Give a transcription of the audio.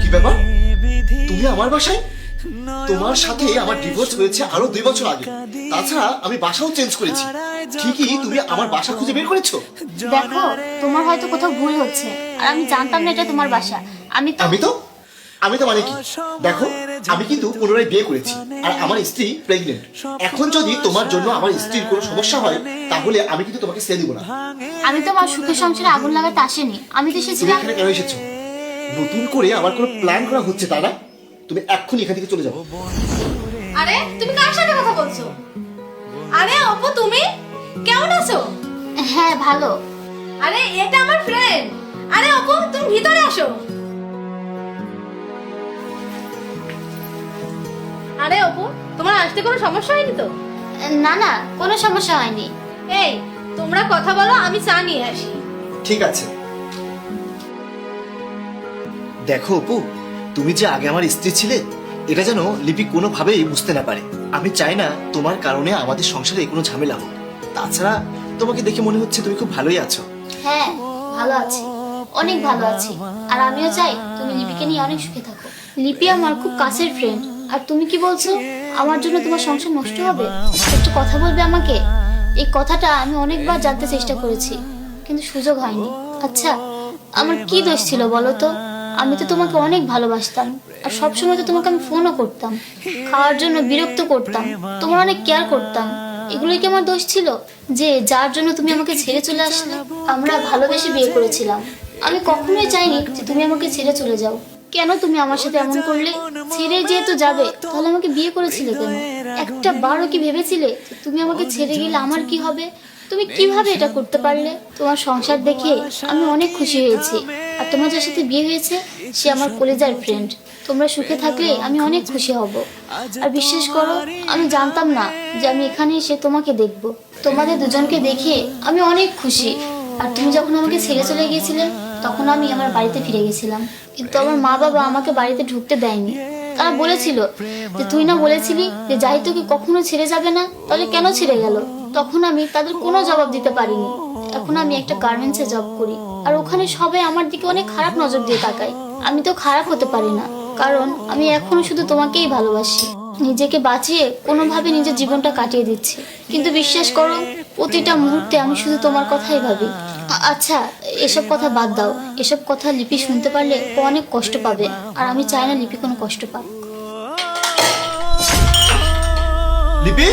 কি ব্যাপার, তুমি আমার বাসায়? তোমার সাথে আমার ডিভোর্স হয়েছে আরো 2 বছর আগে। তাছাড়া আমি বাসাও চেঞ্জ করেছি। ঠিকই তুমি আমার বাসা খুঁজে বের করেছো? দেখো, তোমার হয়তো কোথাও ভুল হচ্ছে, আর আমি জানতাম না এটা তোমার বাসা। আমি তো মানে কি? দেখো, আমি কিন্তু পুনরায় বিয়ে করেছি, আর আমার স্ত্রী প্রেগনেন্ট। এখন যদি তোমার জন্য আমার স্ত্রীর কোনো সমস্যা হয়, তাহলে আমি কিন্তু তোমাকে ছেড়ে দিব না। আমি তোমার সুখের সংসারে আগুন লাগাতে আসিনি। আমি তো তুমি এসেছিলাম। এখানে কেন এসেছো? নতুন করে আমার কোনো প্ল্যান করা হচ্ছে তা না? তুমি এক্ষুনি এখান থেকে চলে যাও। আরে তুমি কার সাথে কথা বলছো? আরে অপু, তুমি কেমন আছো? হ্যাঁ, ভালো। আরে এটা আমার ফ্রেন্ড। আরে অপু, তুমি ভিতরে আসো। আরে অপু, তোমার আসতে কোনো সমস্যা হয়নি তো? না না, কোনো সমস্যা হয়নি। এই, তোমরা কথা বলো, আমি চা নিয়ে আসি। ঠিক আছে। দেখো অপু, তুমি যে আগে আমার স্ত্রী ছিলে, এটা যেন লিপি কোনোভাবেই বুঝতে না পারে। আমি চাই না তোমার কারণে আমাদের সংসারে কোনো ঝামেলা হোক। তাছাড়া তোমাকে দেখে মনে হচ্ছে তুমি খুব ভালোই আছো। হ্যাঁ, ভালো আছি, অনেক ভালো আছি। আর আমিও চাই তুমি লিপিকে নিয়ে অনেক সুখে থাকো। লিপি আমার খুব কাছের ফ্রেন্ড। আর তুমি কি বলছো, আমার জন্য তোমার সংসার নষ্ট হবে? একটু কথা বলবে আমাকে? এই কথাটা আমি অনেকবার জানতে চেষ্টা করেছি, কিন্তু সুযোগ হয়নি। আচ্ছা, আমার কি দোষ ছিল বলো তো? আমি তো তোমাকে অনেক ভালোবাসতাম, আর সবসময় তো তোমাকে আমি ফোনও করতাম, খাওয়ার জন্য বিরক্ত করতাম, তোমার অনেক কেয়ার করতাম। এগুলোই কি আমার দোষ ছিল, যে যার জন্য তুমি আমাকে ছেড়ে চলে আসলে? আমরা ভালোবেসে বিয়ে করেছিলাম। আমি কখনোই চাইনি যে তুমি আমাকে ছেড়ে চলে যাও। কেন তুমি আমার সাথে এমন করলে? ছেড়ে যেহেতু যাবে, তাহলে আমাকে বিয়ে করেছিলে কেন? একটা বারও কি ভেবেছিলে যে তুমি আমাকে ছেড়ে গেলে আমার কি হবে? তুমি কিভাবে এটা করতে পারলে? তোমার সংসার দেখে আমি অনেক খুশি হয়েছি। আর তোমার যার সাথে বিয়ে হয়েছে, সে আমার কলেজার ফ্রেন্ড। তোমরা সুখে থাকলে আমি অনেক খুশি হব। আর বিশ্বাস করো, আমি জানতাম না যে আমি এখানে এসে তোমাকে দেখব। তোমাদের দুজনকে দেখে আমি অনেক খুশি। আর তুমি যখন আমাকে ছেড়ে চলে গিয়েছিলে, তখন আমি আমার বাড়িতে ফিরে গেছিলাম। কিন্তু আমার মা বাবা আমাকে বাড়িতে ঢুকতে দেয়নি। তারা বলেছিল যে তুই না বলেছিলি যে যাই তোকে কখনো ছেড়ে যাবে না, তাহলে কেন ছেড়ে গেল? তখন আমি তাদের কোনো জবাব দিতে পারিনি। এখন আমি একটা গার্মেন্টসে জব করি, আর ওখানে সবাই আমার দিকে অনেক খারাপ নজর দিয়ে তাকায়। আমি তো খারাপ হতে পারি না, কারণ আমি এখনো শুধু তোমাকেই ভালোবাসি। নিজেকে বাঁচিয়ে কোনোভাবে নিজের জীবনটা কাটিয়ে দিচ্ছি, কিন্তু বিশ্বাস করো, প্রতিটা মুহূর্তে আমি শুধু তোমার কথাই ভাবি। আচ্ছা, এসব কথা বাদ দাও। এসব কথা লিপি শুনতে পারলে ও অনেক কষ্ট পাবে, আর আমি চাই না লিপি কোনো কষ্ট পাক। লিপি।